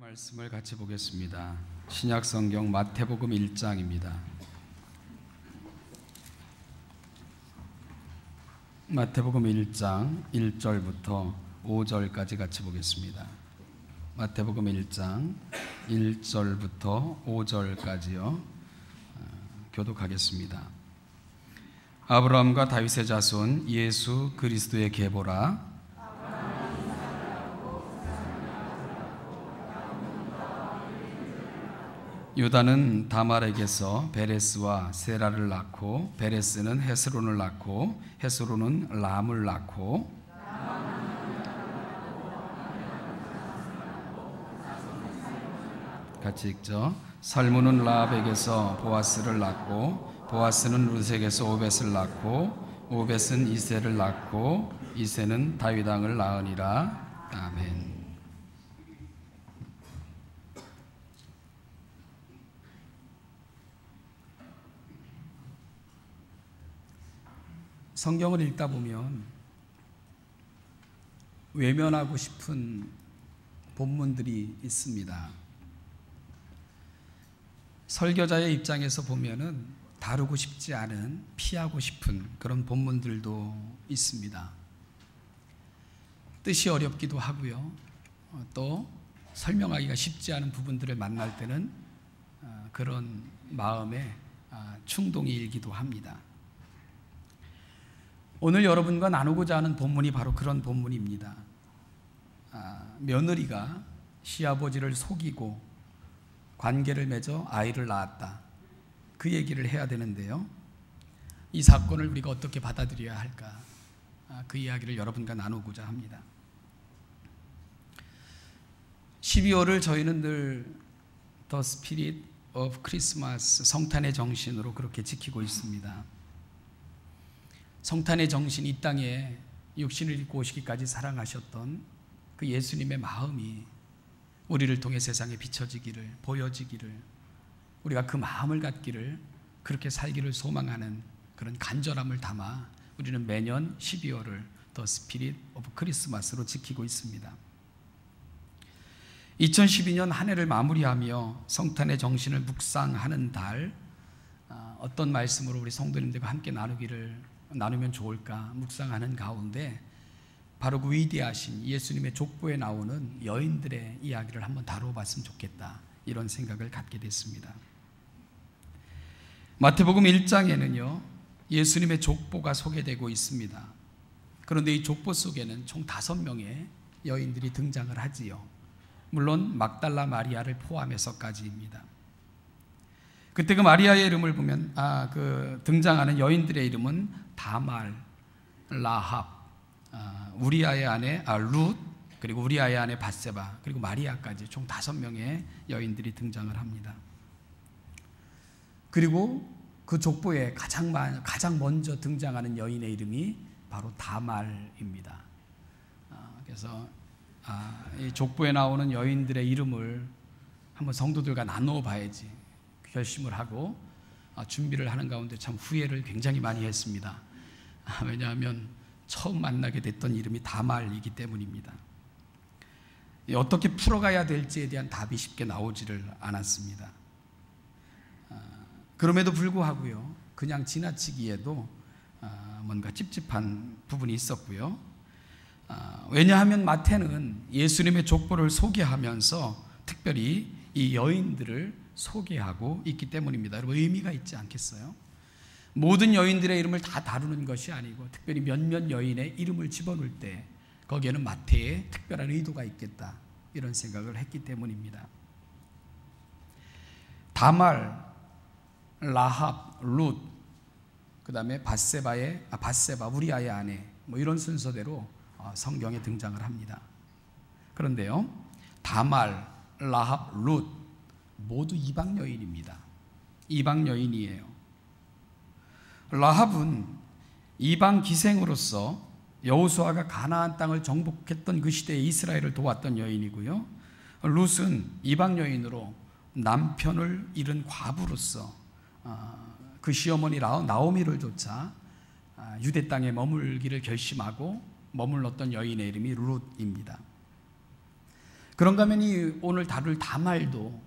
말씀을 같이 보겠습니다. 신약 성경 마태복음 1장입니다. 마태복음 1장 1절부터 5절까지 같이 보겠습니다. 마태복음 1장 1절부터 5절까지요. 교독하겠습니다. 아브라함과 다윗의 자손 예수 그리스도의 계보라. 유다는 다말에게서 베레스와 세라를 낳고 베레스는 헤스론을 낳고 헤스론은 람을 낳고 같이 읽죠. 살문은 라합에게서 보아스를 낳고 보아스는 룻에게서 오벳을 낳고 오벳은 이새를 낳고 이새는 다윗 왕을 낳으니라. 아멘. 성경을 읽다 보면 외면하고 싶은 본문들이 있습니다. 설교자의 입장에서 보면은 다루고 싶지 않은, 피하고 싶은 그런 본문들도 있습니다. 뜻이 어렵기도 하고요. 또 설명하기가 쉽지 않은 부분들을 만날 때는 그런 마음에 충동이 일기도 합니다. 오늘 여러분과 나누고자 하는 본문이 바로 그런 본문입니다. 며느리가 시아버지를 속이고 관계를 맺어 아이를 낳았다. 그 얘기를 해야 되는데요. 이 사건을 우리가 어떻게 받아들여야 할까? 그 이야기를 여러분과 나누고자 합니다. 12월을 저희는 늘 The Spirit of Christmas, 성탄의 정신으로 그렇게 지키고 있습니다. 성탄의 정신, 이 땅에 육신을 입고 오시기까지 사랑하셨던 그 예수님의 마음이 우리를 통해 세상에 비춰지기를, 보여지기를, 우리가 그 마음을 갖기를, 그렇게 살기를 소망하는 그런 간절함을 담아 우리는 매년 12월을 The Spirit of Christmas로 지키고 있습니다. 2012년 한 해를 마무리하며 성탄의 정신을 묵상하는 달, 어떤 말씀으로 우리 성도님들과 함께 나누면 좋을까 묵상하는 가운데 바로 그 위대하신 예수님의 족보에 나오는 여인들의 이야기를 한번 다뤄봤으면 좋겠다, 이런 생각을 갖게 됐습니다. 마태복음 1장에는요 예수님의 족보가 소개되고 있습니다. 그런데 이 족보 속에는 총 5명의 여인들이 등장을 하지요. 물론 막달라 마리아를 포함해서까지입니다. 그때 그 마리아의 이름을 보면 그 등장하는 여인들의 이름은 다말, 라합, 우리아의 아내 룻, 그리고 우리아의 아내 밧세바, 그리고 마리아까지 총 5명의 여인들이 등장을 합니다. 그리고 그 족보에 가장 먼저 등장하는 여인의 이름이 바로 다말입니다. 그래서 이 족보에 나오는 여인들의 이름을 한번 성도들과 나누어 봐야지 결심을 하고 준비를 하는 가운데 참 후회를 굉장히 많이 했습니다. 왜냐하면 처음 만나게 됐던 이름이 다말이기 때문입니다. 어떻게 풀어가야 될지에 대한 답이 쉽게 나오지를 않았습니다. 그럼에도 불구하고요, 그냥 지나치기에도 뭔가 찝찝한 부분이 있었고요. 왜냐하면 마태는 예수님의 족보를 소개하면서 특별히 이 여인들을 소개하고 있기 때문입니다. 여러분, 의미가 있지 않겠어요? 모든 여인들의 이름을 다 다루는 것이 아니고 특별히 몇몇 여인의 이름을 집어넣을 때 거기에는 마태의 특별한 의도가 있겠다, 이런 생각을 했기 때문입니다. 다말, 라합, 룻, 그 다음에 밧세바, 우리아의 아내, 이런 순서대로 성경에 등장을 합니다. 그런데요, 다말, 라합, 룻 모두 이방 여인입니다. 이방 여인이에요. 라합은 이방 기생으로서 여호수아가 가나안 땅을 정복했던 그 시대에 이스라엘을 도왔던 여인이고요. 룻은 이방 여인으로 남편을 잃은 과부로서 그 시어머니 나오미를 쫓아 유대 땅에 머물기를 결심하고 머물렀던 여인의 이름이 룻입니다. 그런가 하면 이 오늘 다룰 다말도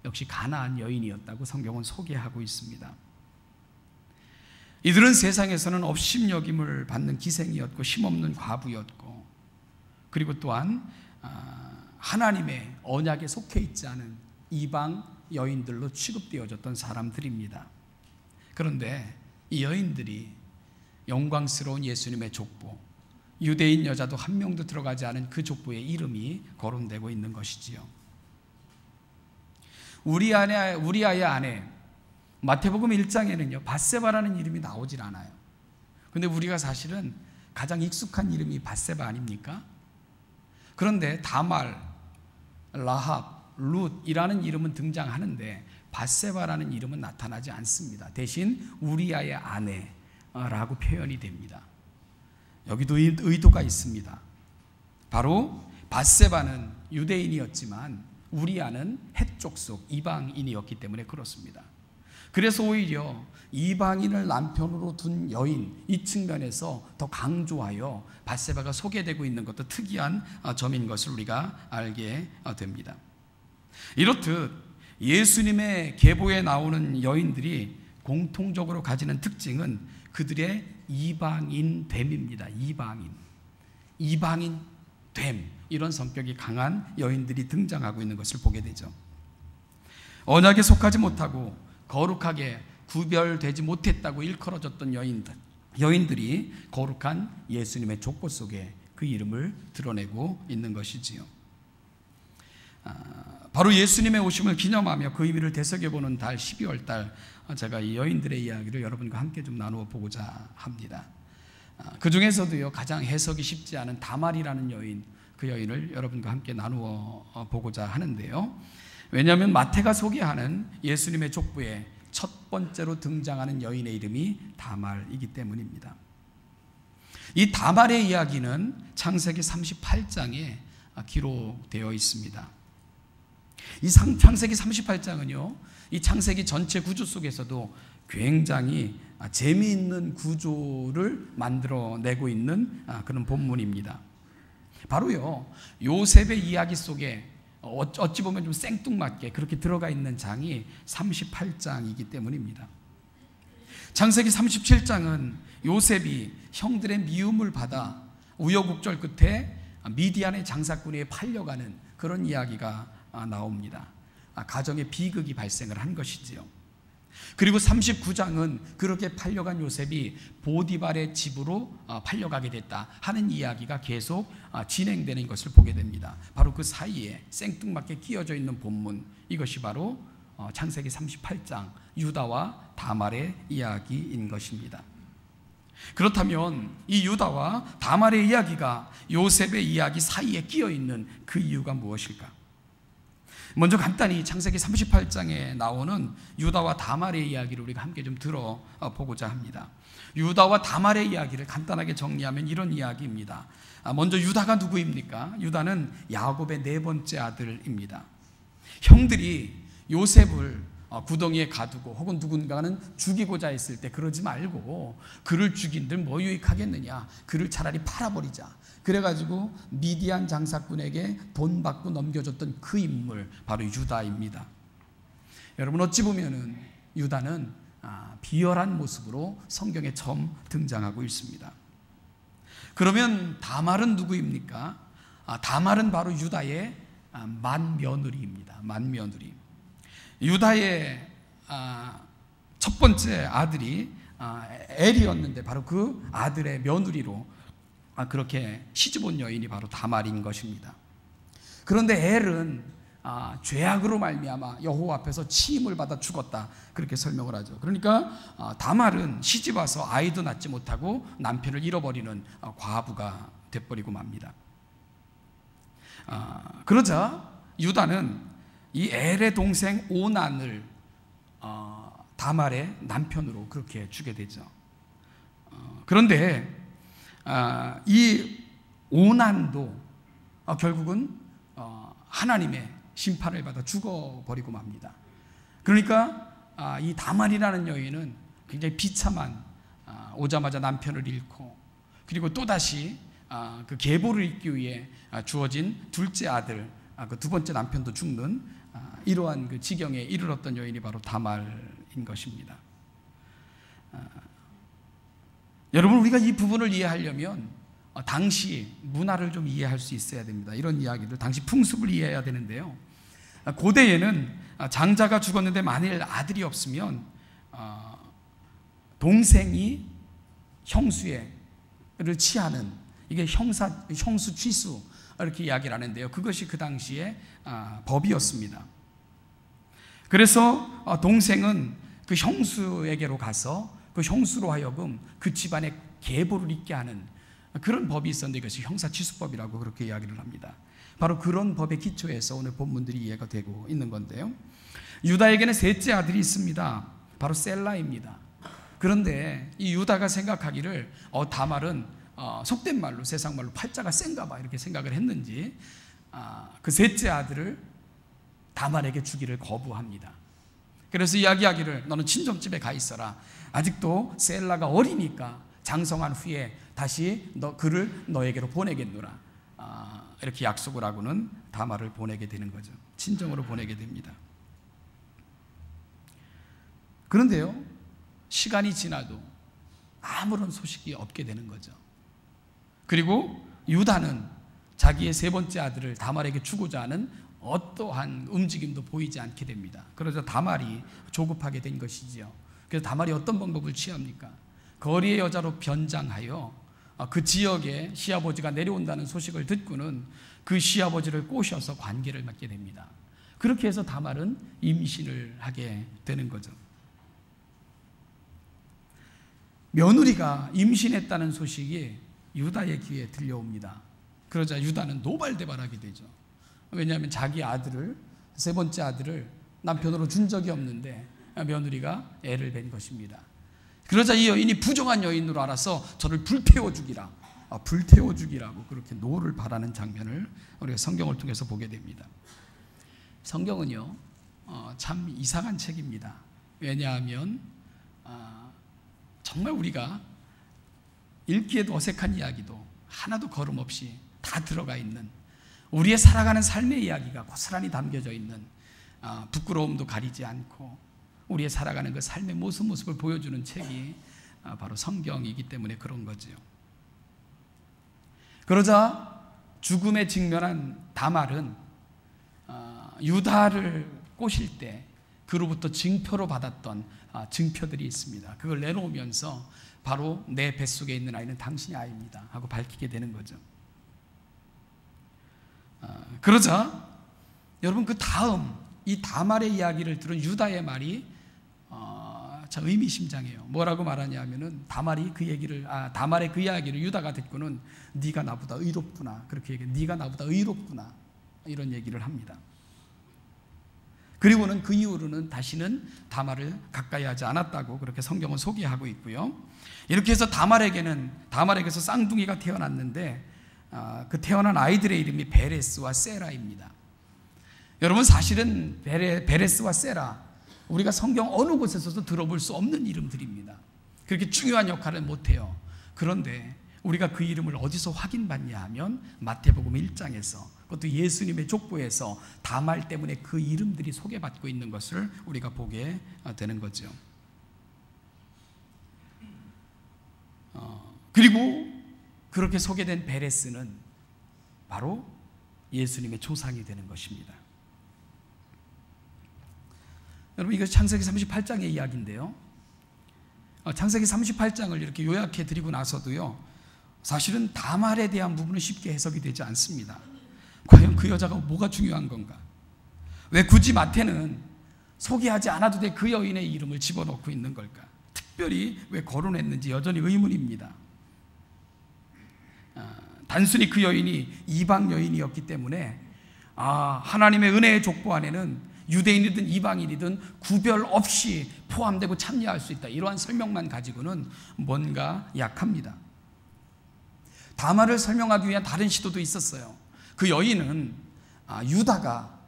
역시 가나안 여인이었다고 성경은 소개하고 있습니다. 이들은 세상에서는 업신여김을 받는 기생이었고 힘없는 과부였고, 그리고 또한 하나님의 언약에 속해 있지 않은 이방 여인들로 취급되어졌던 사람들입니다. 그런데 이 여인들이 영광스러운 예수님의 족보, 유대인 여자도 한 명도 들어가지 않은 그 족보의 이름이 거론되고 있는 것이지요. 우리아의 아내, 마태복음 1장에는요 밧세바라는 이름이 나오질 않아요. 그런데 우리가 사실은 가장 익숙한 이름이 밧세바 아닙니까? 그런데 다말, 라합, 룻이라는 이름은 등장하는데 밧세바라는 이름은 나타나지 않습니다. 대신 우리아의 아내라고 표현이 됩니다. 여기도 의도가 있습니다. 바로 밧세바는 유대인이었지만 우리아는 헷족 속 이방인이었기 때문에 그렇습니다. 그래서 오히려 이방인을 남편으로 둔 여인, 이 측면에서 더 강조하여 밧세바가 소개되고 있는 것도 특이한 점인 것을 우리가 알게 됩니다. 이렇듯 예수님의 계보에 나오는 여인들이 공통적으로 가지는 특징은 그들의 이방인됨입니다. 이방인됨, 이런 성격이 강한 여인들이 등장하고 있는 것을 보게 되죠. 언약에 속하지 못하고 거룩하게 구별되지 못했다고 일컬어졌던 여인들이 거룩한 예수님의 족보 속에 그 이름을 드러내고 있는 것이지요. 바로 예수님의 오심을 기념하며 그 의미를 되새겨보는 달 12월 달, 제가 이 여인들의 이야기를 여러분과 함께 좀 나누어 보고자 합니다. 그 중에서도요 가장 해석이 쉽지 않은 다말이라는 여인, 그 여인을 여러분과 함께 나누어 보고자 하는데요. 왜냐하면 마태가 소개하는 예수님의 족보에 첫 번째로 등장하는 여인의 이름이 다말이기 때문입니다. 이 다말의 이야기는 창세기 38장에 기록되어 있습니다. 이 창세기 38장은요, 이 창세기 전체 구조 속에서도 굉장히 재미있는 구조를 만들어내고 있는 그런 본문입니다. 바로요, 요셉의 이야기 속에 어찌 보면 좀 생뚱맞게 그렇게 들어가 있는 장이 38장이기 때문입니다. 창세기 37장은 요셉이 형들의 미움을 받아 우여곡절 끝에 미디안의 장사꾼에 팔려가는 그런 이야기가 나옵니다. 가정의 비극이 발생을 한 것이지요. 그리고 39장은 그렇게 팔려간 요셉이 보디발의 집으로 팔려가게 됐다 하는 이야기가 계속 진행되는 것을 보게 됩니다. 바로 그 사이에 생뚱맞게 끼어져 있는 본문, 이것이 바로 창세기 38장 유다와 다말의 이야기인 것입니다. 그렇다면 이 유다와 다말의 이야기가 요셉의 이야기 사이에 끼어 있는 그 이유가 무엇일까? 먼저 간단히 창세기 38장에 나오는 유다와 다말의 이야기를 우리가 함께 좀 들어보고자 합니다. 유다와 다말의 이야기를 간단하게 정리하면 이런 이야기입니다. 먼저 유다가 누구입니까? 유다는 야곱의 네 번째 아들입니다. 형들이 요셉을 구덩이에 가두고 혹은 누군가는 죽이고자 했을 때 그러지 말고 그를 죽인들 뭐 유익하겠느냐, 그를 차라리 팔아버리자. 그래가지고 미디안 장사꾼에게 돈 받고 넘겨줬던 그 인물, 바로 유다입니다. 여러분, 어찌 보면은 유다는 비열한 모습으로 성경에 처음 등장하고 있습니다. 그러면 다말은 누구입니까? 다말은 바로 유다의 맏며느리입니다. 맏며느리. 유다의 첫 번째 아들이 엘이었는데 바로 그 아들의 며느리로 그렇게 시집온 여인이 바로 다말인 것입니다. 그런데 엘은 죄악으로 말미암아 여호와 앞에서 치임을 받아 죽었다, 그렇게 설명을 하죠. 그러니까 다말은 시집 와서 아이도 낳지 못하고 남편을 잃어버리는 과부가 돼버리고 맙니다. 그러자 유다는 이 엘의 동생 오난을 다말의 남편으로 그렇게 주게 되죠. 그런데 이 오난도 결국은 하나님의 심판을 받아 죽어버리고 맙니다. 그러니까 이 다말이라는 여인은 굉장히 비참한, 오자마자 남편을 잃고 그리고 또다시 그 계보를 잇기 위해 주어진 둘째 아들 그 두 번째 남편도 죽는 이러한 그 지경에 이르렀던 여인이 바로 다말인 것입니다. 여러분, 우리가 이 부분을 이해하려면 당시 문화를 좀 이해할 수 있어야 됩니다. 이런 이야기들, 당시 풍습을 이해해야 되는데요. 고대에는 장자가 죽었는데 만일 아들이 없으면 동생이 형수를 취하는, 이게 형수 취수 이렇게 이야기를 하는데요. 그것이 그 당시에 법이었습니다. 그래서 동생은 그 형수에게로 가서 그 형수로 하여금 그 집안의 계보를 잇게 하는 그런 법이 있었는데, 이것이 형사취수법이라고 그렇게 이야기를 합니다. 바로 그런 법의 기초에서 오늘 본문들이 이해가 되고 있는 건데요. 유다에게는 셋째 아들이 있습니다. 바로 셀라입니다. 그런데 이 유다가 생각하기를 다말은 속된 말로, 세상 말로 팔자가 센가 봐 이렇게 생각을 했는지 그 셋째 아들을 다말에게 주기를 거부합니다. 그래서 이야기하기를 너는 친정집에 가 있어라. 아직도 셀라가 어리니까 장성한 후에 다시 그를 너에게로 보내겠노라. 이렇게 약속을 하고는 다말을 보내게 되는 거죠. 친정으로 보내게 됩니다. 그런데요, 시간이 지나도 아무런 소식이 없게 되는 거죠. 그리고 유다는 자기의 세 번째 아들을 다말에게 주고자 하는 어떠한 움직임도 보이지 않게 됩니다. 그러자 다말이 조급하게 된 것이지요. 그래서 다말이 어떤 방법을 취합니까? 거리의 여자로 변장하여 그 지역에 시아버지가 내려온다는 소식을 듣고는 그 시아버지를 꼬셔서 관계를 맺게 됩니다. 그렇게 해서 다말은 임신을 하게 되는 거죠. 며느리가 임신했다는 소식이 유다의 귀에 들려옵니다. 그러자 유다는 노발대발하게 되죠. 왜냐하면 자기 아들을, 세 번째 아들을 남편으로 준 적이 없는데 며느리가 애를 뵌 것입니다. 그러자 이 여인이 부정한 여인으로 알아서 저를 불태워 주기라, 불태워 주기라고 그렇게 노를 바라는 장면을 우리가 성경을 통해서 보게 됩니다. 성경은요, 참 이상한 책입니다. 왜냐하면 정말 우리가 읽기에도 어색한 이야기도 하나도 거름없이 다 들어가 있는, 우리의 살아가는 삶의 이야기가 고스란히 담겨져 있는, 부끄러움도 가리지 않고 우리의 살아가는 그 삶의 모습을 보여주는 책이 바로 성경이기 때문에 그런 거죠. 그러자 죽음에 직면한 다말은 유다를 꼬실 때 그로부터 증표로 받았던 증표들이 있습니다. 그걸 내놓으면서 바로 내 뱃속에 있는 아이는 당신의 아이입니다 하고 밝히게 되는 거죠. 그러자 여러분, 그 다음 이 다말의 이야기를 들은 유다의 말이 참 의미심장해요. 뭐라고 말하냐 하면은 다말의 그 이야기를 유다가 듣고는 네가 나보다 의롭구나, 그렇게 얘기해. 네가 나보다 의롭구나, 이런 얘기를 합니다. 그리고는 그 이후로는 다시는 다말을 가까이 하지 않았다고 그렇게 성경은 소개하고 있고요. 이렇게 해서 다말에게서 쌍둥이가 태어났는데 그 태어난 아이들의 이름이 베레스와 세라입니다. 여러분, 사실은 베레스와 세라, 우리가 성경 어느 곳에서도 들어볼 수 없는 이름들입니다. 그렇게 중요한 역할을 못해요. 그런데 우리가 그 이름을 어디서 확인받냐 하면 마태복음 1장에서, 그것도 예수님의 족보에서 다말 때문에 그 이름들이 소개받고 있는 것을 우리가 보게 되는 거죠. 그리고 그렇게 소개된 베레스는 바로 예수님의 조상이 되는 것입니다. 여러분, 이거 창세기 38장의 이야기인데요. 창세기 38장을 이렇게 요약해 드리고 나서도요, 사실은 다말에 대한 부분은 쉽게 해석이 되지 않습니다. 과연 그 여자가 뭐가 중요한 건가? 왜 굳이 마태는 소개하지 않아도 될 그 여인의 이름을 집어넣고 있는 걸까? 특별히 왜 거론했는지 여전히 의문입니다. 단순히 그 여인이 이방 여인이었기 때문에 하나님의 은혜의 족보 안에는 유대인이든 이방인이든 구별 없이 포함되고 참여할 수 있다, 이러한 설명만 가지고는 뭔가 약합니다. 다말을 설명하기 위한 다른 시도도 있었어요. 그 여인은 유다가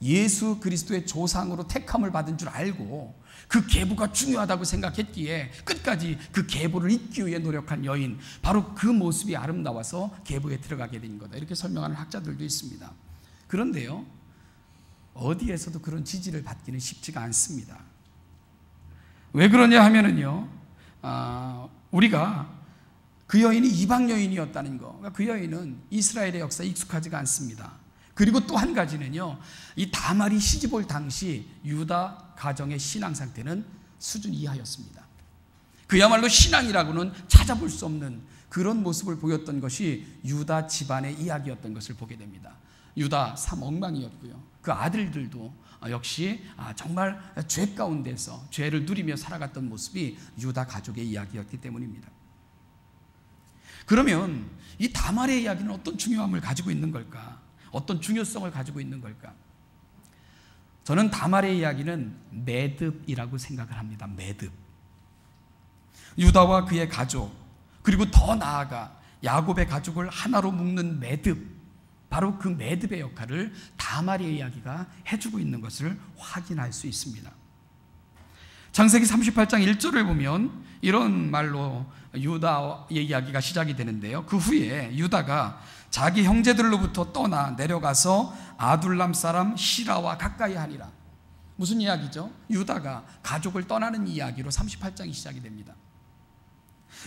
예수 그리스도의 조상으로 택함을 받은 줄 알고 그 계보가 중요하다고 생각했기에 끝까지 그 계보를 잇기 위해 노력한 여인, 바로 그 모습이 아름다워서 계보에 들어가게 된 거다, 이렇게 설명하는 학자들도 있습니다. 그런데요, 어디에서도 그런 지지를 받기는 쉽지가 않습니다. 왜 그러냐 하면은요, 우리가 그 여인이 이방 여인이었다는 거, 그 여인은 이스라엘의 역사에 익숙하지가 않습니다. 그리고 또 한 가지는요, 이 다말이 시집 올 당시 유다 가정의 신앙 상태는 수준 이하였습니다. 그야말로 신앙이라고는 찾아볼 수 없는 그런 모습을 보였던 것이 유다 집안의 이야기였던 것을 보게 됩니다. 유다 3엉망이었고요. 그 아들들도 역시 정말 죄 가운데서 죄를 누리며 살아갔던 모습이 유다 가족의 이야기였기 때문입니다. 그러면 이 다말의 이야기는 어떤 중요함을 가지고 있는 걸까? 어떤 중요성을 가지고 있는 걸까? 저는 다말의 이야기는 매듭이라고 생각을 합니다. 매듭. 유다와 그의 가족, 그리고 더 나아가 야곱의 가족을 하나로 묶는 매듭, 바로 그 매듭의 역할을 다말의 이야기가 해주고 있는 것을 확인할 수 있습니다. 창세기 38장 1절을 보면 이런 말로 유다의 이야기가 시작이 되는데요, 그 후에 유다가 자기 형제들로부터 떠나 내려가서 아둘람 사람 시라와 가까이 하니라. 무슨 이야기죠? 유다가 가족을 떠나는 이야기로 38장이 시작이 됩니다.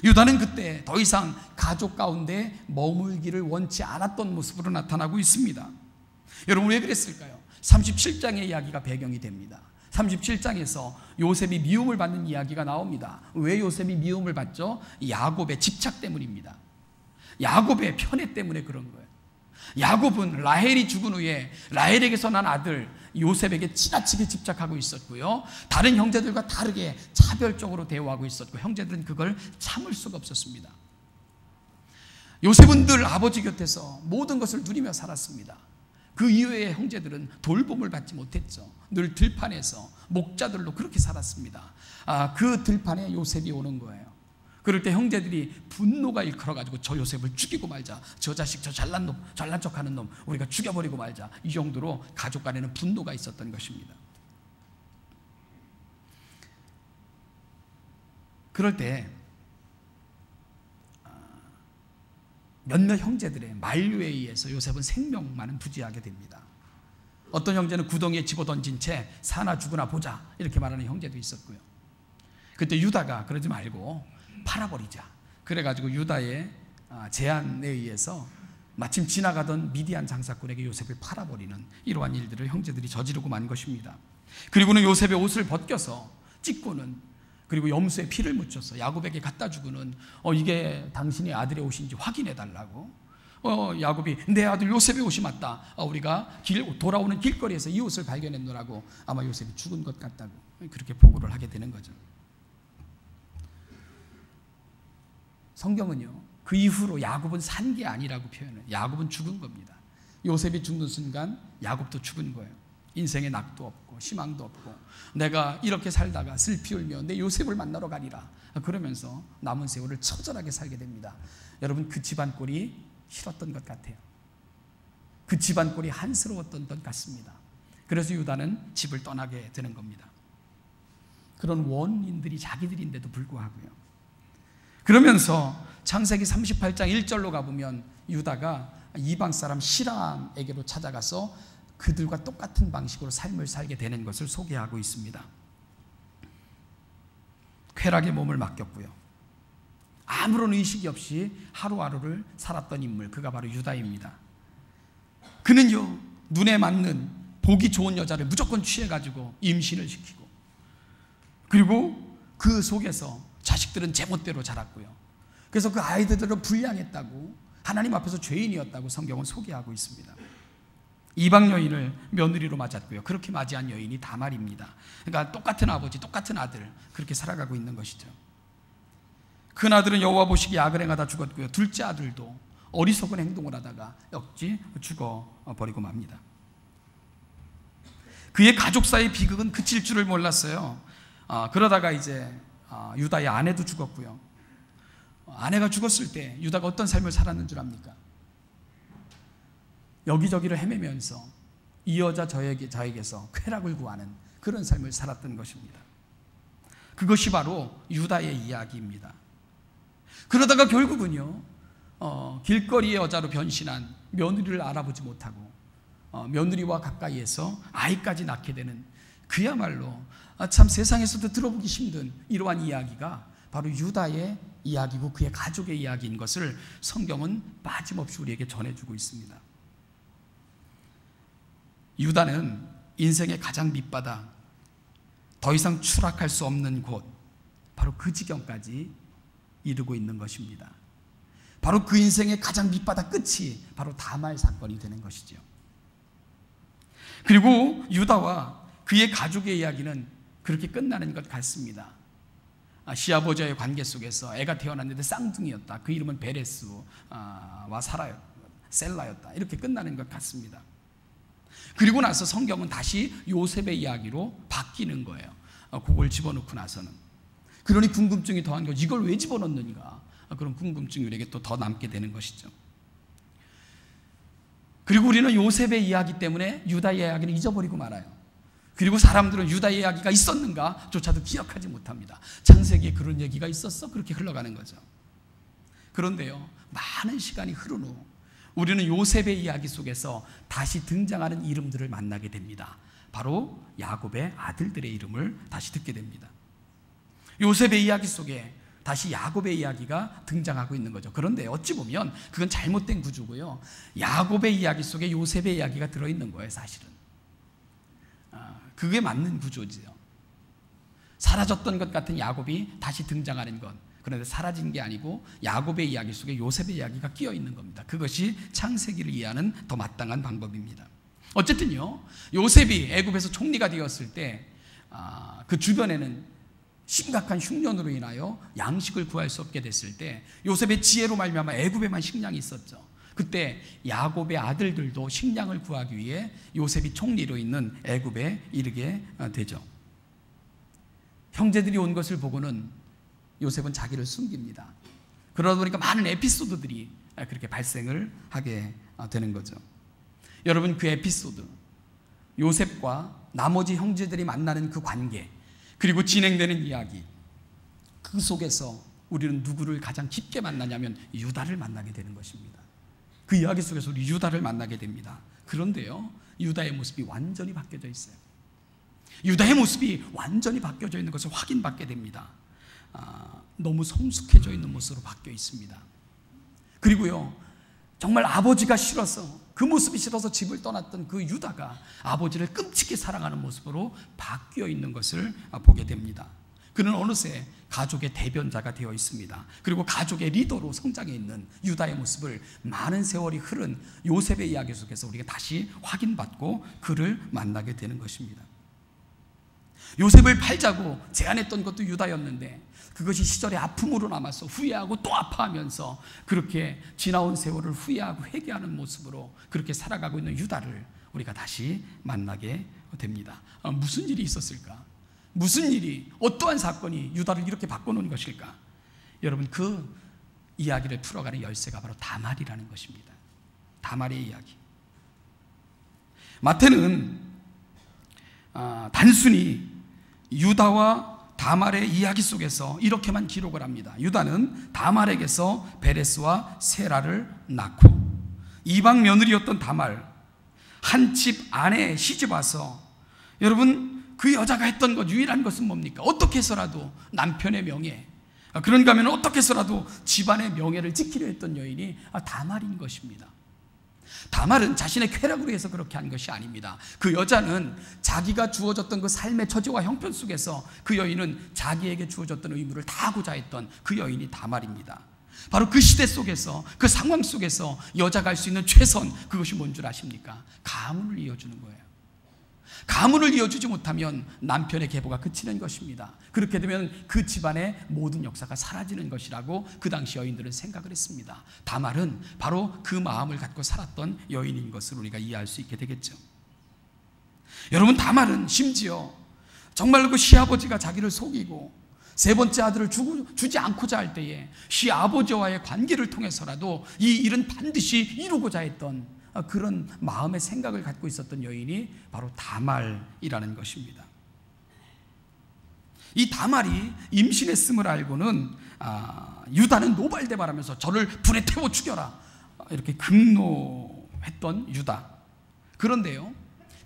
유다는 그때 더 이상 가족 가운데 머물기를 원치 않았던 모습으로 나타나고 있습니다. 여러분, 왜 그랬을까요? 37장의 이야기가 배경이 됩니다. 37장에서 요셉이 미움을 받는 이야기가 나옵니다. 왜 요셉이 미움을 받죠? 야곱의 집착 때문입니다. 야곱의 편애 때문에 그런 거예요. 야곱은 라헬이 죽은 후에 라헬에게서 난 아들 요셉에게 지나치게 집착하고 있었고요, 다른 형제들과 다르게 차별적으로 대우하고 있었고, 형제들은 그걸 참을 수가 없었습니다. 요셉은 늘 아버지 곁에서 모든 것을 누리며 살았습니다. 그 이후에 형제들은 돌봄을 받지 못했죠. 늘 들판에서 목자들로 그렇게 살았습니다. 그 들판에 요셉이 오는 거예요. 그럴 때 형제들이 분노가 일컬어가지고 저 요셉을 죽이고 말자, 저 자식, 저 잘난 놈, 잘난 척하는 놈 우리가 죽여버리고 말자, 이 정도로 가족 간에는 분노가 있었던 것입니다. 그럴 때 몇몇 형제들의 만류에 의해서 요셉은 생명만은 부지하게 됩니다. 어떤 형제는 구덩이에 집어던진 채 사나 죽으나 보자 이렇게 말하는 형제도 있었고요. 그때 유다가 그러지 말고 팔아버리자, 그래가지고 유다의 제안에 의해서 마침 지나가던 미디안 장사꾼에게 요셉을 팔아버리는 이러한 일들을 형제들이 저지르고 만 것입니다. 그리고는 요셉의 옷을 벗겨서 찢고는, 그리고 염소에 피를 묻혀서 야곱에게 갖다 주고는 이게 당신의 아들의 옷인지 확인해 달라고. 야곱이 내 아들 요셉의 옷이 맞다, 우리가 돌아오는 길거리에서 이 옷을 발견했노라고 아마 요셉이 죽은 것 같다고 그렇게 보고를 하게 되는 거죠. 성경은요, 그 이후로 야곱은 산 게 아니라고 표현해요. 야곱은 죽은 겁니다. 요셉이 죽는 순간 야곱도 죽은 거예요. 인생에 낙도 없고 희망도 없고 내가 이렇게 살다가 슬피 울며 내 요셉을 만나러 가리라 그러면서 남은 세월을 처절하게 살게 됩니다. 여러분, 그 집안 꼴이 싫었던 것 같아요. 그 집안 꼴이 한스러웠던 것 같습니다. 그래서 유다는 집을 떠나게 되는 겁니다. 그런 원인들이 자기들인데도 불구하고요. 그러면서 창세기 38장 1절로 가보면 유다가 이방 사람 시람에게로 찾아가서 그들과 똑같은 방식으로 삶을 살게 되는 것을 소개하고 있습니다. 쾌락의 몸을 맡겼고요, 아무런 의식이 없이 하루하루를 살았던 인물, 그가 바로 유다입니다. 그는요, 눈에 맞는 보기 좋은 여자를 무조건 취해가지고 임신을 시키고, 그리고 그 속에서 자식들은 제멋대로 자랐고요. 그래서 그 아이들을 불량했다고, 하나님 앞에서 죄인이었다고 성경은 소개하고 있습니다. 이방 여인을 며느리로 맞았고요, 그렇게 맞이한 여인이 다말입니다. 그러니까 똑같은 아버지, 똑같은 아들, 그렇게 살아가고 있는 것이죠. 큰 아들은 여호와 보시기에 악을 행하다 죽었고요, 둘째 아들도 어리석은 행동을 하다가 역시 죽어버리고 맙니다. 그의 가족 사이 비극은 그칠 줄을 몰랐어요. 그러다가 이제 유다의 아내도 죽었고요. 아내가 죽었을 때 유다가 어떤 삶을 살았는 줄 압니까? 여기저기를 헤매면서 이 여자 저에게서 쾌락을 구하는 그런 삶을 살았던 것입니다. 그것이 바로 유다의 이야기입니다. 그러다가 결국은요, 길거리의 여자로 변신한 며느리를 알아보지 못하고 며느리와 가까이에서 아이까지 낳게 되는, 그야말로 참 세상에서도 들어보기 힘든 이러한 이야기가 바로 유다의 이야기고 그의 가족의 이야기인 것을 성경은 빠짐없이 우리에게 전해주고 있습니다. 유다는 인생의 가장 밑바닥, 더 이상 추락할 수 없는 곳, 바로 그 지경까지 이르고 있는 것입니다. 바로 그 인생의 가장 밑바닥 끝이 바로 다말 사건이 되는 것이죠. 그리고 유다와 그의 가족의 이야기는 그렇게 끝나는 것 같습니다. 시아버지와의 관계 속에서 애가 태어났는데 쌍둥이였다. 그 이름은 베레스와 셀라였다. 이렇게 끝나는 것 같습니다. 그리고 나서 성경은 다시 요셉의 이야기로 바뀌는 거예요. 그걸 집어넣고 나서는. 그러니 궁금증이 더한 거죠. 이걸 왜 집어넣는가? 그런 궁금증이 우리에게 또 더 남게 되는 것이죠. 그리고 우리는 요셉의 이야기 때문에 유다의 이야기를 잊어버리고 말아요. 그리고 사람들은 유다의 이야기가 있었는가 조차도 기억하지 못합니다. 창세기에 그런 얘기가 있었어? 그렇게 흘러가는 거죠. 그런데요, 많은 시간이 흐른 후 우리는 요셉의 이야기 속에서 다시 등장하는 이름들을 만나게 됩니다. 바로 야곱의 아들들의 이름을 다시 듣게 됩니다. 요셉의 이야기 속에 다시 야곱의 이야기가 등장하고 있는 거죠. 그런데 어찌 보면 그건 잘못된 구조고요. 야곱의 이야기 속에 요셉의 이야기가 들어있는 거예요, 사실은. 그게 맞는 구조지요. 사라졌던 것 같은 야곱이 다시 등장하는 것. 그런데 사라진 게 아니고 야곱의 이야기 속에 요셉의 이야기가 끼어 있는 겁니다. 그것이 창세기를 이해하는 더 마땅한 방법입니다. 어쨌든요, 요셉이 애굽에서 총리가 되었을 때 그 주변에는 심각한 흉년으로 인하여 양식을 구할 수 없게 됐을 때 요셉의 지혜로 말미암아 애굽에만 식량이 있었죠. 그때 야곱의 아들들도 식량을 구하기 위해 요셉이 총리로 있는 애굽에 이르게 되죠. 형제들이 온 것을 보고는 요셉은 자기를 숨깁니다. 그러다 보니까 많은 에피소드들이 그렇게 발생을 하게 되는 거죠. 여러분, 그 에피소드, 요셉과 나머지 형제들이 만나는 그 관계, 그리고 진행되는 이야기, 그 속에서 우리는 누구를 가장 깊게 만나냐면 유다를 만나게 되는 것입니다. 그 이야기 속에서 우리 유다를 만나게 됩니다. 그런데요, 유다의 모습이 완전히 바뀌어져 있어요. 유다의 모습이 완전히 바뀌어져 있는 것을 확인받게 됩니다. 너무 성숙해져 있는 모습으로 바뀌어 있습니다. 그리고요, 정말 아버지가 싫어서, 그 모습이 싫어서 집을 떠났던 그 유다가 아버지를 끔찍히 사랑하는 모습으로 바뀌어 있는 것을 보게 됩니다. 그는 어느새 가족의 대변자가 되어 있습니다. 그리고 가족의 리더로 성장해 있는 유다의 모습을 많은 세월이 흐른 요셉의 이야기 속에서 우리가 다시 확인받고 그를 만나게 되는 것입니다. 요셉을 팔자고 제안했던 것도 유다였는데 그것이 시절의 아픔으로 남아서 후회하고 또 아파하면서 그렇게 지나온 세월을 후회하고 회개하는 모습으로 그렇게 살아가고 있는 유다를 우리가 다시 만나게 됩니다. 무슨 일이 있었을까? 무슨 일이, 어떠한 사건이 유다를 이렇게 바꿔놓은 것일까? 여러분, 그 이야기를 풀어가는 열쇠가 바로 다말이라는 것입니다. 다말의 이야기. 마태는 단순히 유다와 다말의 이야기 속에서 이렇게만 기록을 합니다. 유다는 다말에게서 베레스와 세라를 낳고 이방 며느리였던 다말, 한 집 안에 시집 와서, 여러분, 그 여자가 했던 것, 유일한 것은 뭡니까? 어떻게 해서라도 남편의 명예, 그런가 하면 어떻게 해서라도 집안의 명예를 지키려 했던 여인이 다말인 것입니다. 다말은 자신의 쾌락으로 해서 그렇게 한 것이 아닙니다. 그 여자는 자기가 주어졌던 그 삶의 처지와 형편 속에서 그 여인은 자기에게 주어졌던 의무를 다 하고자 했던 그 여인이 다말입니다. 바로 그 시대 속에서, 그 상황 속에서 여자가 할 수 있는 최선, 그것이 뭔 줄 아십니까? 가문을 이어주는 거예요. 가문을 이어주지 못하면 남편의 계보가 그치는 것입니다. 그렇게 되면 그 집안의 모든 역사가 사라지는 것이라고 그 당시 여인들은 생각을 했습니다. 다말은 바로 그 마음을 갖고 살았던 여인인 것을 우리가 이해할 수 있게 되겠죠. 여러분, 다말은 심지어 정말로 그 시아버지가 자기를 속이고 세 번째 아들을 주지 않고자 할 때에 시아버지와의 관계를 통해서라도 이 일은 반드시 이루고자 했던 그런 마음의 생각을 갖고 있었던 여인이 바로 다말이라는 것입니다. 이 다말이 임신했음을 알고는 유다는 노발대발하면서 저를 불에 태워 죽여라, 이렇게 극노했던 유다. 그런데요,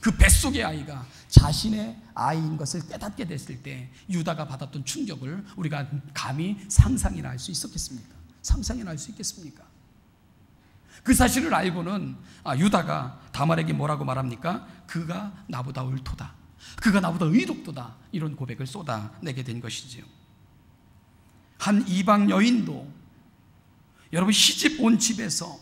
그 뱃속의 아이가 자신의 아이인 것을 깨닫게 됐을 때 유다가 받았던 충격을 우리가 감히 상상이나 할 수 있었겠습니까? 상상이나 할 수 있겠습니까? 그 사실을 알고는 유다가 다말에게 뭐라고 말합니까? 그가 나보다 옳도다, 그가 나보다 의롭도다, 이런 고백을 쏟아내게 된 것이지요. 한 이방 여인도 여러분 시집 온 집에서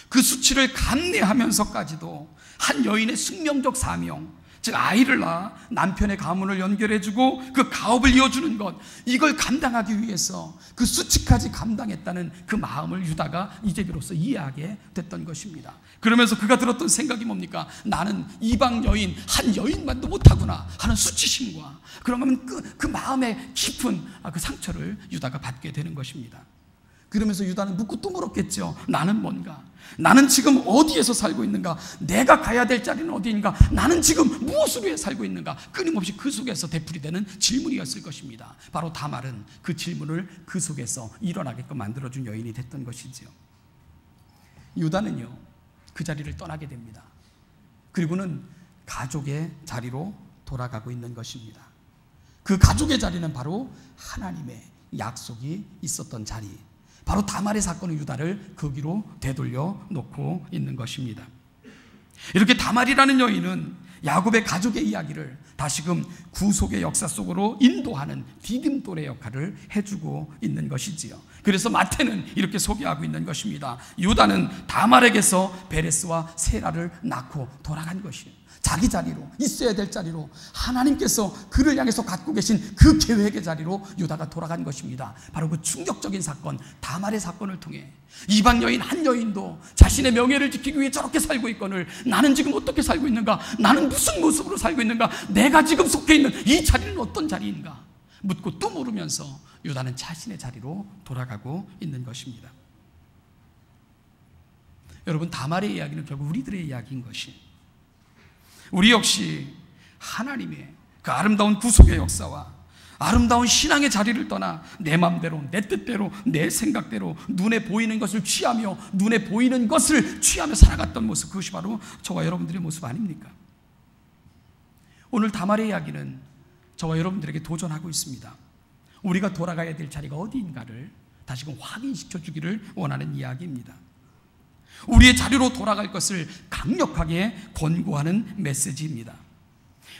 그 수치를 감내하면서까지도 한 여인의 숙명적 사명, 즉 아이를 낳아 남편의 가문을 연결해주고 그 가업을 이어주는 것, 이걸 감당하기 위해서 그 수치까지 감당했다는 그 마음을 유다가 이제 비로소 이해하게 됐던 것입니다. 그러면서 그가 들었던 생각이 뭡니까? 나는 이방 여인 한 여인만도 못하구나 하는 수치심과 그러면 그 마음의 깊은 그 상처를 유다가 받게 되는 것입니다. 그러면서 유다는 묻고 또 물었겠죠. 나는 뭔가? 나는 지금 어디에서 살고 있는가? 내가 가야 될 자리는 어디인가? 나는 지금 무엇을 위해 살고 있는가? 끊임없이 그 속에서 되풀이되는 질문이었을 것입니다. 바로 다말은 그 질문을 그 속에서 일어나게끔 만들어준 여인이 됐던 것이지요. 유다는요, 그 자리를 떠나게 됩니다. 그리고는 가족의 자리로 돌아가고 있는 것입니다. 그 가족의 자리는 바로 하나님의 약속이 있었던 자리, 바로 다말의 사건의 유다를 거기로 되돌려 놓고 있는 것입니다. 이렇게 다말이라는 여인은 야곱의 가족의 이야기를 다시금 구속의 역사 속으로 인도하는 디딤돌의 역할을 해주고 있는 것이지요. 그래서 마태는 이렇게 소개하고 있는 것입니다. 유다는 다말에게서 베레스와 세라를 낳고 돌아간 것이에요. 자기 자리로, 있어야 될 자리로, 하나님께서 그를 향해서 갖고 계신 그 계획의 자리로 유다가 돌아간 것입니다. 바로 그 충격적인 사건, 다말의 사건을 통해 이방 여인 한 여인도 자신의 명예를 지키기 위해 저렇게 살고 있거늘 나는 지금 어떻게 살고 있는가? 나는 무슨 모습으로 살고 있는가? 내가 지금 속해 있는 이 자리는 어떤 자리인가? 묻고 또 물으면서 유다는 자신의 자리로 돌아가고 있는 것입니다. 여러분, 다말의 이야기는 결국 우리들의 이야기인 것이, 우리 역시 하나님의 그 아름다운 구속의 역사와 아름다운 신앙의 자리를 떠나 내 맘대로, 내 뜻대로, 내 생각대로 눈에 보이는 것을 취하며 눈에 보이는 것을 취하며 살아갔던 모습, 그것이 바로 저와 여러분들의 모습 아닙니까? 오늘 다말의 이야기는 저와 여러분들에게 도전하고 있습니다. 우리가 돌아가야 될 자리가 어디인가를 다시금 확인시켜 주기를 원하는 이야기입니다. 우리의 자리로 돌아갈 것을 강력하게 권고하는 메시지입니다.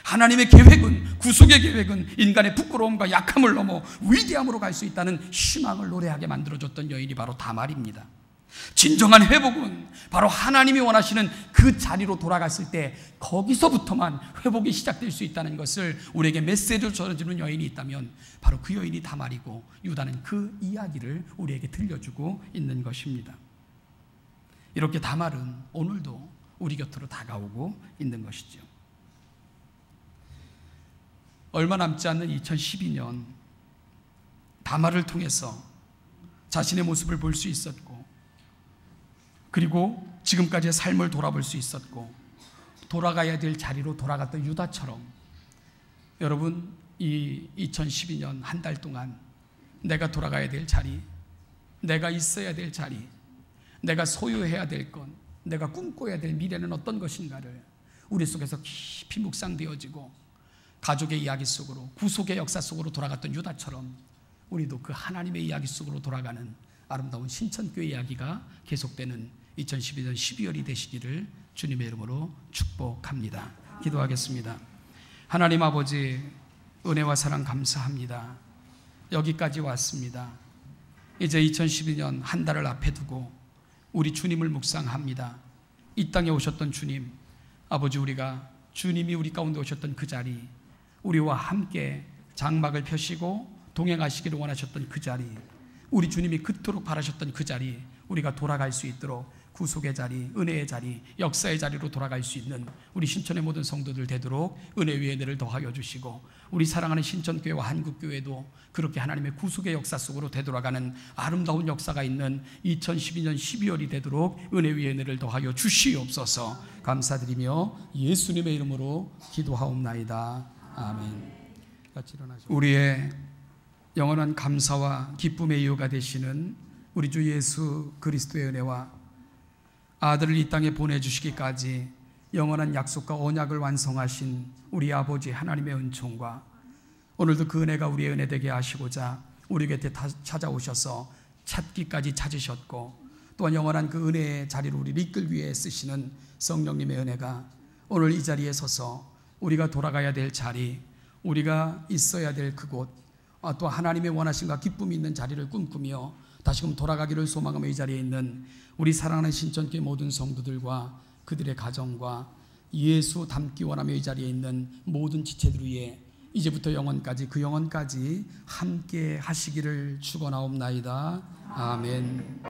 하나님의 계획은, 구속의 계획은 인간의 부끄러움과 약함을 넘어 위대함으로 갈 수 있다는 희망을 노래하게 만들어줬던 여인이 바로 다말입니다. 진정한 회복은 바로 하나님이 원하시는 그 자리로 돌아갔을 때 거기서부터만 회복이 시작될 수 있다는 것을 우리에게 메시지를 전해주는 여인이 있다면 바로 그 여인이 다말이고, 유다는 그 이야기를 우리에게 들려주고 있는 것입니다. 이렇게 다말은 오늘도 우리 곁으로 다가오고 있는 것이죠. 얼마 남지 않는 2012년, 다말을 통해서 자신의 모습을 볼 수 있었고, 그리고 지금까지의 삶을 돌아볼 수 있었고, 돌아가야 될 자리로 돌아갔던 유다처럼 여러분, 이 2012년 한 달 동안 내가 돌아가야 될 자리, 내가 있어야 될 자리, 내가 소유해야 될 것, 내가 꿈꿔야 될 미래는 어떤 것인가를 우리 속에서 깊이 묵상되어지고, 가족의 이야기 속으로, 구속의 역사 속으로 돌아갔던 유다처럼 우리도 그 하나님의 이야기 속으로 돌아가는 아름다운 신천교회 이야기가 계속되는 2012년 12월이 되시기를 주님의 이름으로 축복합니다. 기도하겠습니다. 하나님 아버지, 은혜와 사랑 감사합니다. 여기까지 왔습니다. 이제 2012년 한 달을 앞에 두고 우리 주님을 묵상합니다. 이 땅에 오셨던 주님, 아버지, 우리가 주님이 우리 가운데 오셨던 그 자리, 우리와 함께 장막을 펴시고 동행하시기를 원하셨던 그 자리, 우리 주님이 그토록 바라셨던 그 자리, 우리가 돌아갈 수 있도록 구속의 자리, 은혜의 자리, 역사의 자리로 돌아갈 수 있는 우리 신천의 모든 성도들 되도록 은혜 위에 은혜를 더하여 주시고, 우리 사랑하는 신천교회와 한국교회도 그렇게 하나님의 구속의 역사 속으로 되돌아가는 아름다운 역사가 있는 2012년 12월이 되도록 은혜 위에 은혜를 더하여 주시옵소서. 감사드리며 예수님의 이름으로 기도하옵나이다. 아멘. 우리의 영원한 감사와 기쁨의 이유가 되시는 우리 주 예수 그리스도의 은혜와 아들을 이 땅에 보내주시기까지 영원한 약속과 언약을 완성하신 우리 아버지 하나님의 은총과 오늘도 그 은혜가 우리의 은혜 되게 하시고자 우리 곁에 찾아오셔서 찾기까지 찾으셨고 또한 영원한 그 은혜의 자리로 우리를 이끌기 위해 쓰시는 성령님의 은혜가 오늘 이 자리에 서서 우리가 돌아가야 될 자리, 우리가 있어야 될 그곳, 또 하나님의 원하심과 기쁨이 있는 자리를 꿈꾸며 다시금 돌아가기를 소망하며 이 자리에 있는 우리 사랑하는 신천교회 모든 성도들과 그들의 가정과 예수 닮기 원하며 이 자리에 있는 모든 지체들 위해 이제부터 영원까지 그 영원까지 함께 하시기를 축원하옵나이다. 아멘.